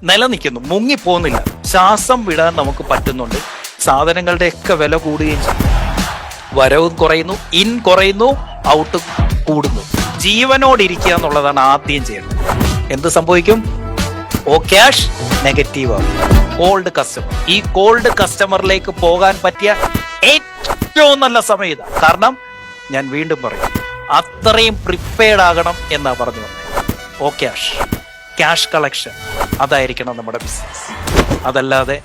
നിലനിൽക്കുന്നു, മുങ്ങിപ്പോകുന്നില്ല. ശ്വാസം വിടാൻ നമുക്ക് പറ്റുന്നുണ്ട്. സാധനങ്ങളുടെ ഒക്കെ വില കൂടുകയും ചെയ്യും. വരവും കുറയുന്നു, ഇൻ കുറയുന്നു, ഔട്ട് കൂടുന്നു. ജീവനോടിരിക്കുക എന്നുള്ളതാണ് ആദ്യം ചെയ്യേണ്ടത്. എന്ത് സംഭവിക്കും? ഓ ക്യാഷ് നെഗറ്റീവ് ആവും. Cold customer. ഈ കോൾഡ് കസ്റ്റമറിലേക്ക് പോകാൻ പറ്റിയ ഏറ്റവും നല്ല സമയം ഇതാ. കാരണം ഞാൻ വീണ്ടും പറയും, അത്രയും പ്രിപ്പയർഡ് ആകണം എന്നാ പറഞ്ഞു വന്നത്. ഓ ക്യാഷ് കളക്ഷൻ, അതായിരിക്കണം നമ്മുടെ ബിസിനസ്. അതല്ലാതെ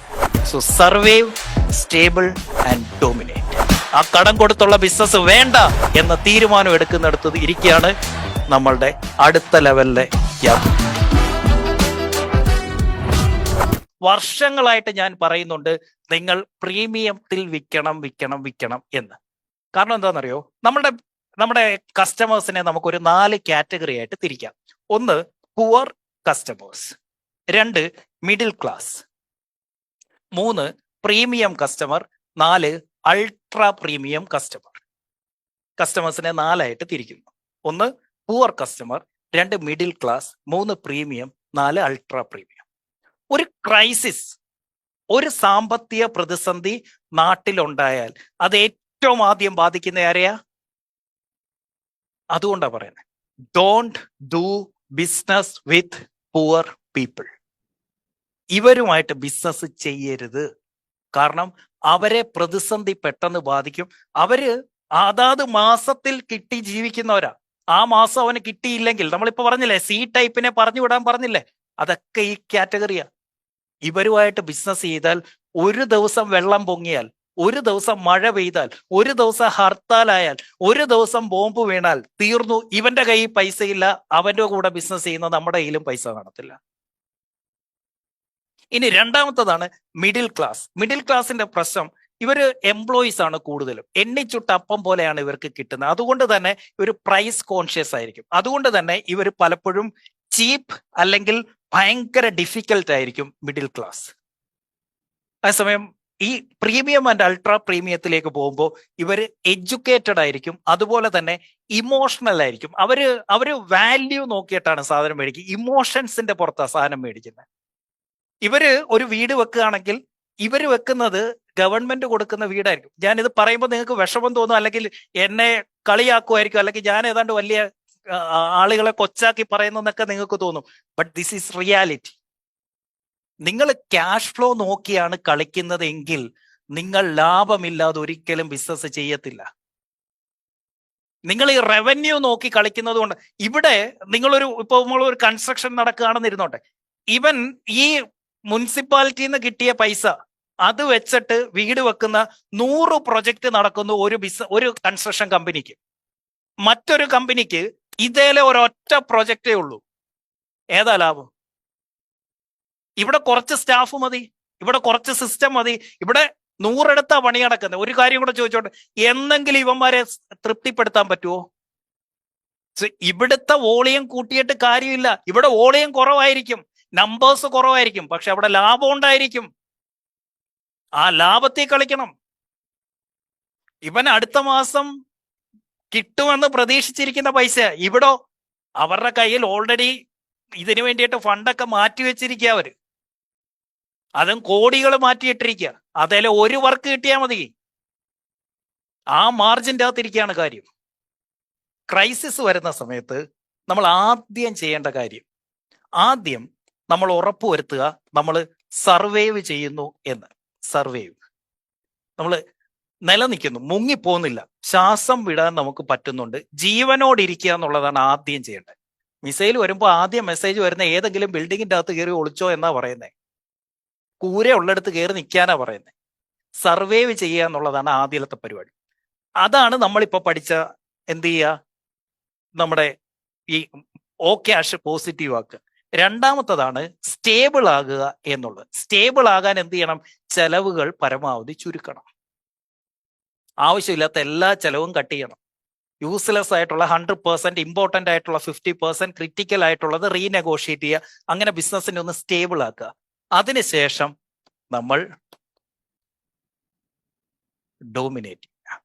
സർവൈവ്, സ്റ്റേബിൾ ആൻഡ് ഡോമിനേറ്റ്. ആ കടം കൊടുത്തുള്ള ബിസിനസ് വേണ്ട എന്ന തീരുമാനം എടുക്കുന്നിടത്ത് ഇരിക്കുകയാണ് നമ്മളുടെ അടുത്ത ലെവലിലെ യാത്ര. വർഷങ്ങളായിട്ട് ഞാൻ പറയുന്നുണ്ട്, നിങ്ങൾ പ്രീമിയത്തിൽ വിൽക്കണം എന്ന്. കാരണം എന്താണെന്നറിയോ? നമ്മുടെ കസ്റ്റമേഴ്സിനെ നമുക്കൊരു 4 കാറ്റഗറി ആയിട്ട് തിരിക്കാം. 1 poor customers, 2 middle class, 3 premium customer, 4 ultra premium customer. കസ്റ്റമേഴ്സിനെ 4 ആയിട്ട് തിരിക്കുന്നു. 1 poor customer, 2 middle class, 3 premium, 4 ultra premium. ഒരു ക്രൈസിസ്, ഒരു സാമ്പത്തിക പ്രതിസന്ധി നാട്ടിലുണ്ടായാൽ അത് ഏറ്റവും ആദ്യം ബാധിക്കുന്ന ആരെയാ? അതുകൊണ്ടാ പറയുന്നത്, don't do business with poor people. ഇവരുമായിട്ട് ബിസിനസ് ചെയ്യരുത്. കാരണം അവരെ പ്രതിസന്ധി പെട്ടെന്ന് ബാധിക്കും. അവര് അതാത് മാസത്തിൽ കിട്ടി ജീവിക്കുന്നവരാ. ആ മാസം അവന് കിട്ടിയില്ലെങ്കിൽ, നമ്മളിപ്പോ പറഞ്ഞില്ലേ സി ടൈപ്പിനെ പറഞ്ഞു വിടാൻ പറഞ്ഞില്ലേ, അതൊക്കെ ഈ കാറ്റഗറിയാ. ഇവരുമായിട്ട് ബിസിനസ് ചെയ്താൽ, ഒരു ദിവസം വെള്ളം പൊങ്ങിയാൽ, ഒരു ദിവസം മഴ പെയ്താൽ, ഒരു ദിവസം ഹർത്താലായാൽ, ഒരു ദിവസം ബോംബ് വീണാൽ തീർന്നു. ഇവന്റെ കയ്യിൽ പൈസയില്ല, അവന്റെ കൂടെ ബിസിനസ് ചെയ്യുന്ന നമ്മുടെ കയ്യിലും പൈസ കാണത്തില്ല. ഇനി രണ്ടാമത്തതാണ് മിഡിൽ ക്ലാസ്. മിഡിൽ ക്ലാസിന്റെ പ്രശ്നം, ഇവര് എംപ്ലോയീസ് ആണ് കൂടുതലും. എണ്ണിച്ചുട്ട അപ്പം പോലെയാണ് ഇവർക്ക് കിട്ടുന്നത്. അതുകൊണ്ട് തന്നെ ഇവർ പ്രൈസ് കോൺഷ്യസ് ആയിരിക്കും. അതുകൊണ്ട് തന്നെ ഇവർ പലപ്പോഴും ചീപ്പ് അല്ലെങ്കിൽ ഭയങ്കര ഡിഫിക്കൽട്ട് ആയിരിക്കും മിഡിൽ ക്ലാസ്. അതേസമയം ഈ പ്രീമിയം ആൻഡ് അൾട്രാ പ്രീമിയത്തിലേക്ക് പോകുമ്പോൾ ഇവർ എഡ്യൂക്കേറ്റഡ് ആയിരിക്കും. അതുപോലെ തന്നെ ഇമോഷണൽ ആയിരിക്കും. അവര് വാല്യൂ നോക്കിയിട്ടാണ് സാധനം മേടിക്കുക. ഇമോഷൻസിന്റെ പുറത്താണ് സാധനം മേടിക്കുന്നത്. ഇവര് ഒരു വീട് വെക്കുകയാണെങ്കിൽ ഇവര് വെക്കുന്നത് ഗവൺമെന്റ് കൊടുക്കുന്ന വീടായിരിക്കും. ഞാനിത് പറയുമ്പോൾ നിങ്ങൾക്ക് വിഷമം തോന്നും, അല്ലെങ്കിൽ എന്നെ കളിയാക്കുമായിരിക്കും, അല്ലെങ്കിൽ ഞാൻ ഏതാണ്ട് വലിയ ആളുകളെ കൊച്ചാക്കി പറയുന്നതെന്നൊക്കെ നിങ്ങൾക്ക് തോന്നും. But this is reality. നിങ്ങൾ ക്യാഷ് ഫ്ലോ നോക്കിയാണ് കളിക്കുന്നത് എങ്കിൽ നിങ്ങൾ ലാഭമില്ലാതെ ഒരിക്കലും ബിസിനസ് ചെയ്യത്തില്ല. നിങ്ങൾ ഈ റവന്യൂ നോക്കി കളിക്കുന്നത് കൊണ്ട്, ഇവിടെ ഇപ്പോൾ നമ്മളൊരു കൺസ്ട്രക്ഷൻ നടക്കുകയാണെന്ന് ഇരുന്നോട്ടെ, ഇവൻ ഈ മുനിസിപ്പാലിറ്റിയിൽ നിന്ന് കിട്ടിയ പൈസ അത് വെച്ചിട്ട് വീട് വെക്കുന്ന 100 പ്രൊജക്ട് നടക്കുന്നു ഒരു കൺസ്ട്രക്ഷൻ കമ്പനിക്ക്. മറ്റൊരു കമ്പനിക്ക് ഇതേലെ ഒരൊറ്റ പ്രൊജക്റ്റേ ഉള്ളൂ. ഏതാ ലാഭം? ഇവിടെ കുറച്ച് സ്റ്റാഫ് മതി, ഇവിടെ കുറച്ച് സിസ്റ്റം മതി, ഇവിടെ 100 എടുത്താ പണി നടക്കുന്നത്. ഒരു കാര്യം കൂടെ ചോദിച്ചോട്ടെ, എന്നെങ്കിലും ഇവന്മാരെ തൃപ്തിപ്പെടുത്താൻ പറ്റുമോ? ഇവിടുത്തെ വോളിയം കൂട്ടിയിട്ട് കാര്യമില്ല. ഇവിടെ വോളിയം കുറവായിരിക്കും, നമ്പേഴ്സ് കുറവായിരിക്കും, പക്ഷെ അവിടെ ലാഭം ഉണ്ടായിരിക്കും. ആ ലാഭത്തിൽ കളിക്കണം. ഇവൻ അടുത്ത മാസം കിട്ടുമെന്ന് പ്രതീക്ഷിച്ചിരിക്കുന്ന പൈസ, ഇവിടെ അവരുടെ കയ്യിൽ ഓൾറെഡി ഇതിനു വേണ്ടിയിട്ട് ഫണ്ടൊക്കെ മാറ്റി വെച്ചിരിക്കുക. അവര് അതും കോടികൾ മാറ്റിയിട്ടിരിക്കുക. അതേലെ ഒരു വർക്ക് കിട്ടിയാൽ മതി. ആ മാർജിൻ്റെ അകത്തിരിക്കുകയാണ് കാര്യം. ക്രൈസിസ് വരുന്ന സമയത്ത് നമ്മൾ ആദ്യം ചെയ്യേണ്ട കാര്യം, ആദ്യം നമ്മൾ ഉറപ്പുവരുത്തുക നമ്മൾ സർവൈവ് ചെയ്യുന്നു എന്ന്. സർവൈവ്, നമ്മൾ നിലനിൽക്കുന്നു, മുങ്ങിപ്പോകുന്നില്ല, ശ്വാസം വിടാൻ നമുക്ക് പറ്റുന്നുണ്ട്, ജീവനോടിരിക്കുക എന്നുള്ളതാണ് ആദ്യം ചെയ്യേണ്ടത്. മിസൈൽ വരുമ്പോൾ ആദ്യം മെസ്സേജ് വരുന്ന ഏതെങ്കിലും ബിൽഡിങ്ങിന്റെ അകത്ത് കയറി ഒളിച്ചോ എന്നാ പറയുന്നത്. കൂര ഉള്ളിടത്ത് കയറി നിൽക്കാനാ പറയുന്നത്. സർവൈവ് ചെയ്യുക എന്നുള്ളതാണ് ആദ്യത്തെ പരിപാടി. അതാണ് നമ്മളിപ്പോൾ പഠിച്ച എന്ത് ചെയ്യുക, നമ്മുടെ ഈ ഓ ക്യാഷ് പോസിറ്റീവ് ആക്കുക. രണ്ടാമത്തതാണ് സ്റ്റേബിൾ ആകുക എന്നുള്ളത്. സ്റ്റേബിൾ ആകാൻ എന്ത് ചെയ്യണം? ചെലവുകൾ പരമാവധി ചുരുക്കണം. ആവശ്യമില്ലാത്ത എല്ലാ ചെലവും കട്ട് ചെയ്യണം. യൂസ്ലെസ് ആയിട്ടുള്ള 100%, ഇമ്പോർട്ടൻ്റ് ആയിട്ടുള്ള 50%, ക്രിറ്റിക്കൽ ആയിട്ടുള്ളത് റീനെഗോഷിയേറ്റ് ചെയ്യുക. അങ്ങനെ ബിസിനസ്സിനെ ഒന്ന് സ്റ്റേബിൾ ആക്കുക. അതിനുശേഷം നമ്മൾ ഡോമിനേറ്റ് ചെയ്യുക.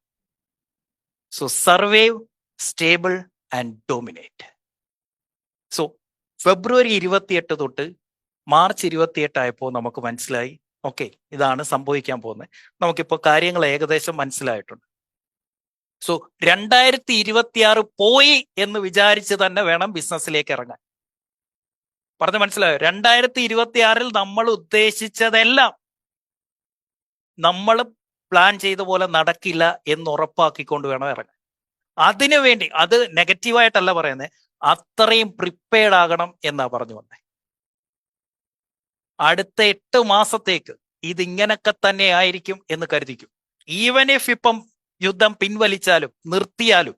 So survive, stable and dominate. So February 28 തൊട്ട് മാർച്ച് 28 ആയപ്പോൾ നമുക്ക് മനസ്സിലായി, ഓക്കെ, ഇതാണ് സംഭവിക്കാൻ പോകുന്നത്. നമുക്കിപ്പോൾ കാര്യങ്ങൾ ഏകദേശം മനസ്സിലായിട്ടുണ്ട്. സോ 2026 പോയി എന്ന് വിചാരിച്ച് തന്നെ വേണം ബിസിനസ്സിലേക്ക് ഇറങ്ങാൻ. പറഞ്ഞ് മനസ്സിലായോ? 2026 നമ്മൾ ഉദ്ദേശിച്ചതെല്ലാം നമ്മൾ പ്ലാൻ ചെയ്ത പോലെ നടക്കില്ല എന്ന് ഉറപ്പാക്കിക്കൊണ്ട് വേണം ഇറങ്ങാൻ. അതിനുവേണ്ടി, അത് നെഗറ്റീവായിട്ടല്ല പറയുന്നത്, അത്രയും പ്രിപ്പയർഡ് ആകണം എന്നാ പറഞ്ഞു വന്നേ. അടുത്ത 8 മാസത്തേക്ക് ഇതിങ്ങനൊക്കെ തന്നെ ആയിരിക്കും എന്ന് കരുതിക്കും. ഈവൻ ഇഫ് ഇപ്പം യുദ്ധം പിൻവലിച്ചാലും നിർത്തിയാലും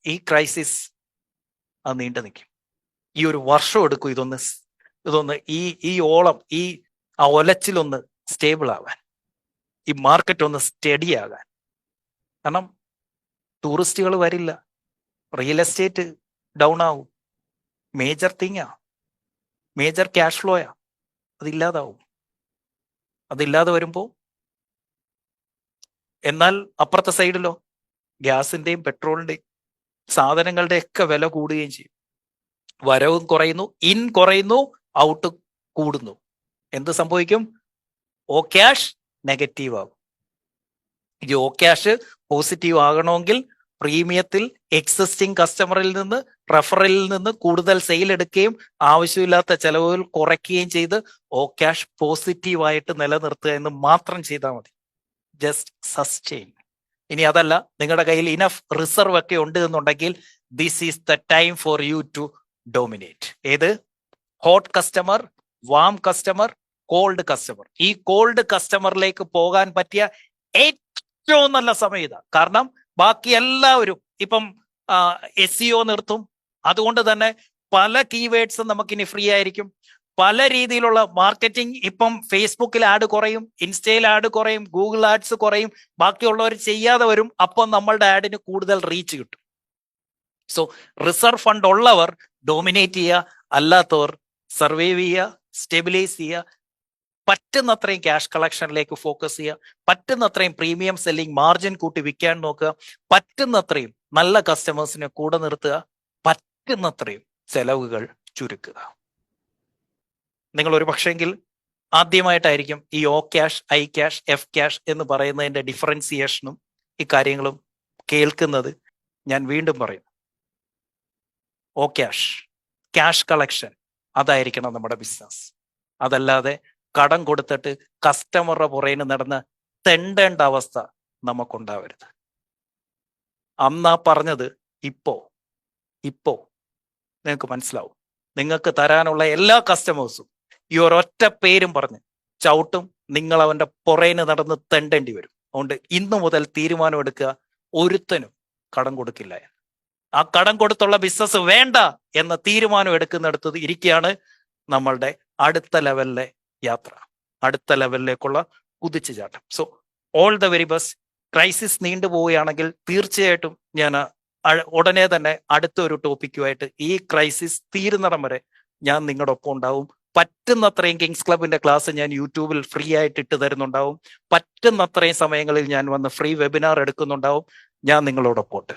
ഈ ക്രൈസിസ് അത് നീണ്ടു നിൽക്കും. ഈ ഒരു വർഷം എടുക്കും ഇതൊന്ന് ഈ ഓളം, ഈ ആ ഒലച്ചിലൊന്ന് സ്റ്റേബിൾ ആവാൻ, ഈ മാർക്കറ്റ് ഒന്ന് സ്റ്റഡി ആകാൻ. കാരണം ടൂറിസ്റ്റുകൾ വരില്ല, റിയൽ എസ്റ്റേറ്റ് ഡൗൺ ആവും, മേജർ തിങ്ങാ, മേജർ ക്യാഷ് ഫ്ലോയാ, അതില്ലാതാവും. അതില്ലാതെ വരുമ്പോൾ, എന്നാൽ അപ്പുറത്തെ സൈഡിലോ ഗ്യാസിന്റെയും പെട്രോളിന്റെയും സാധനങ്ങളുടെ ഒക്കെ വില കൂടുകയും ചെയ്യും. വരവും കുറയുന്നു, ഇൻ കുറയുന്നു, ഔട്ട് കൂടുന്നു. എന്ത് സംഭവിക്കും? ഓ ക്യാഷ് നെഗറ്റീവ് ആകും. ഈ ഓ ക്യാഷ് പോസിറ്റീവ് ആകണമെങ്കിൽ പ്രീമിയത്തിൽ എക്സിസ്റ്റിംഗ് കസ്റ്റമറിൽ നിന്ന്, റെഫറലിൽ നിന്ന് കൂടുതൽ സെയിൽ എടുക്കുകയും ആവശ്യമില്ലാത്ത ചെലവുകൾ കുറയ്ക്കുകയും ചെയ്ത് ഓ ക്യാഷ് പോസിറ്റീവായിട്ട് നിലനിർത്തുക എന്ന് മാത്രം ചെയ്താൽ മതി. Just sustain. ഇനി അതല്ല, നിങ്ങളുടെ കയ്യിൽ ഇനഫ് റിസർവ് ഒക്കെ ഉണ്ട് എന്നുണ്ടെങ്കിൽ this is the time for you to dominate. ഏത്? Hot customer, warm customer, cold customer. ഈ കോൾഡ് കസ്റ്റമറിലേക്ക് പോകാൻ പറ്റിയ ഏറ്റവും നല്ല സമയം ഇതാ. കാരണം ബാക്കി എല്ലാവരും ഇപ്പം SEO നിർത്തും. അതുകൊണ്ട് തന്നെ പല കീവേഡ്സും നമുക്കിനി ഫ്രീ ആയിരിക്കും. പല രീതിയിലുള്ള മാർക്കറ്റിംഗ്, ഇപ്പം ഫേസ്ബുക്കിൽ ആഡ് കുറയും, ഇൻസ്റ്റയിൽ ആഡ് കുറയും, ഗൂഗിൾ ആഡ്സ് കുറയും, ബാക്കിയുള്ളവർ ചെയ്യാതെ വരും. അപ്പം നമ്മളുടെ ആഡിന് കൂടുതൽ റീച്ച് കിട്ടും. സോ റിസർവ് ഫണ്ട് ഉള്ളവർ ഡോമിനേറ്റ് ചെയ്യുക, അല്ലാത്തവർ സർവൈവ് ചെയ്യുക, സ്റ്റെബിലൈസ് ചെയ്യുക, പറ്റുന്നത്രയും ക്യാഷ് കളക്ഷനിലേക്ക് ഫോക്കസ് ചെയ്യുക, പറ്റുന്നത്രയും പ്രീമിയം സെല്ലിംഗ് മാർജിൻ കൂട്ടി വിൽക്കാൻ നോക്കുക, പറ്റുന്നത്രയും നല്ല കസ്റ്റമേഴ്സിനെ കൂടെ നിർത്തുക, പറ്റുന്നത്രയും ചെലവുകൾ ചുരുക്കുക. നിങ്ങൾ ഒരു പക്ഷെങ്കിൽ ആദ്യമായിട്ടായിരിക്കും ഈ O cash, I cash, F cash എന്ന് പറയുന്നതിന്റെ ഡിഫറൻസിയേഷനും ഈ കാര്യങ്ങളും കേൾക്കുന്നത്. ഞാൻ വീണ്ടും പറയും, ഓ ക്യാഷ്, ക്യാഷ് കളക്ഷൻ, അതായിരിക്കണം നമ്മുടെ ബിസിനസ്. അതല്ലാതെ കടം കൊടുത്തിട്ട് കസ്റ്റമറുടെ പുറകിന് നടന്ന് തെണ്ടേണ്ട അവസ്ഥ നമുക്കുണ്ടാവരുത്. അന്നാ പറഞ്ഞത് ഇപ്പോ നിങ്ങൾക്ക് മനസ്സിലാവും. നിങ്ങൾക്ക് തരാനുള്ള എല്ലാ കസ്റ്റമേഴ്സും ഈ ഒരൊറ്റ പേരും പറഞ്ഞ് ചവിട്ടും, നിങ്ങൾ അവന്റെ പുറകിന് നടന്ന് തെണ്ടേണ്ടി വരും. അതുകൊണ്ട് ഇന്നു മുതൽ തീരുമാനം എടുക്കുക, ഒരുത്തനും കടം കൊടുക്കില്ല. ആ കടം കൊടുത്തുള്ള ബിസിനസ് വേണ്ട എന്ന തീരുമാനം എടുക്കുന്നിടത്ത് ഇരിക്കുകയാണ് നമ്മളുടെ അടുത്ത ലെവലിലെ യാത്ര, അടുത്ത ലെവലിലേക്കുള്ള കുതിച്ചുചാട്ടം. So all the very best. Crisis നീണ്ടുപോവുകയാണെങ്കിൽ തീർച്ചയായിട്ടും ഞാൻ ഉടനെ തന്നെ അടുത്തൊരു ടോപ്പിക്കുമായിട്ട് ഈ ക്രൈസിസ് തീരുന്നിടം വരെ ഞാൻ നിങ്ങളുടെ ഒപ്പം ഉണ്ടാവും. പറ്റുന്നത്രയും കിങ്സ് ക്ലബിന്റെ ക്ലാസ് ഞാൻ യൂട്യൂബിൽ ഫ്രീ ആയിട്ട് ഇട്ട് തരുന്നുണ്ടാവും. പറ്റുന്നത്രയും സമയങ്ങളിൽ ഞാൻ വന്ന് ഫ്രീ വെബിനാർ എടുക്കുന്നുണ്ടാവും. ഞാൻ നിങ്ങളോടൊപ്പം ഉണ്ട്.